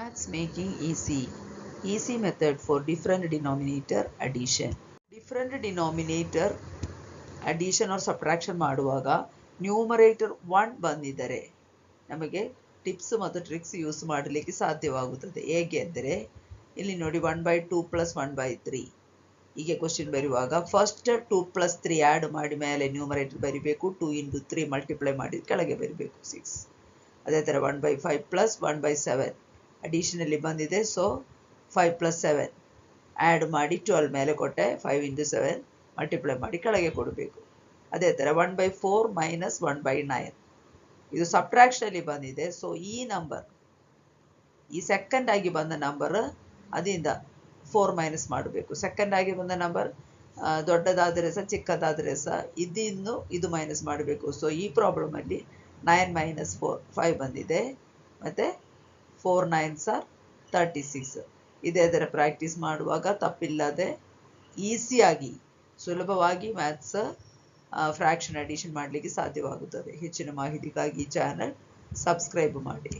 Maths making easy. Easy method for different denominator addition. Different denominator addition or subtraction ಮಾಡುವಾಗ numerator 1 ಬಂದಿದ್ದರೆ ನಮಗೆ tips ಮತ್ತು tricks use ಮಾಡಲಿಕ್ಕೆ ಸಾಧ್ಯವಾಗುತ್ತದೆ. ಹೇಗೆ ಅಂದರೆ ಇಲ್ಲಿ ನೋಡಿ 1/2 ಪ್ಲಸ್ 1/3 ಹೀಗೆ ಕ್ವಶನ್ ಬರೆಯುವಾಗ ಫಸ್ಟ್ 2 ಪ್ಲಸ್ 3 ಆ್ಯಡ್ ಮಾಡಿ ಮೇಲೆ ನ್ಯೂಮರೇಟರ್ ಬರಿಬೇಕು. 2 ಇಂಟು 3 ಮಲ್ಟಿಪ್ಲೈ ಮಾಡಿ ಕೆಳಗೆ ಬರಿಬೇಕು 6. ಅದೇ ಥರ 1/5 ಪ್ಲಸ್ 1/7 ಅಡಿಷನಲ್ಲಿ ಬಂದಿದೆ. ಸೊ 5 ಪ್ಲಸ್ 7 ಆ್ಯಡ್ ಮಾಡಿ 12 ಮೇಲೆ ಕೊಟ್ಟೆ. 5 ಇಂಟು 7 ಮಲ್ಟಿಪ್ಲೈ ಮಾಡಿ ಕೆಳಗೆ ಕೊಡಬೇಕು. ಅದೇ ಥರ 1/4 ಮೈನಸ್ 1/9 ಇದು ಸಬ್ಟ್ರಾಕ್ಷನಲ್ಲಿ ಬಂದಿದೆ. ಸೊ ಈ ನಂಬರ್ ಈ ಸೆಕೆಂಡ್ ಆಗಿ ಬಂದ ನಂಬರ್ ಅದರಿಂದ 4 ಮೈನಸ್ ಮಾಡಬೇಕು. ಸೆಕೆಂಡ್ ಆಗಿ ಬಂದ ನಂಬರ್ ದೊಡ್ಡದಾದರೆ ಸಹ ಚಿಕ್ಕದಾದರೆ ಸಹ ಇದಿನ್ನು ಇದು ಮೈನಸ್ ಮಾಡಬೇಕು. ಸೊ ಈ ಪ್ರಾಬ್ಲಮಲ್ಲಿ 9 ಮೈನಸ್ 4 5 ಬಂದಿದೆ. ಮತ್ತು 4 9s are 36. ಇದೇ ಥರ ಪ್ರಾಕ್ಟೀಸ್ ಮಾಡುವಾಗ ತಪ್ಪಿಲ್ಲದೆ ಈಸಿಯಾಗಿ ಸುಲಭವಾಗಿ ಮ್ಯಾಥ್ಸ್ ಫ್ರ್ಯಾಕ್ಷನ್ ಅಡಿಷನ್ ಮಾಡಲಿಕ್ಕೆ ಸಾಧ್ಯವಾಗುತ್ತದೆ. ಹೆಚ್ಚಿನ ಮಾಹಿತಿಗಾಗಿ ಚಾನಲ್ ಸಬ್ಸ್ಕ್ರೈಬ್ ಮಾಡಿ.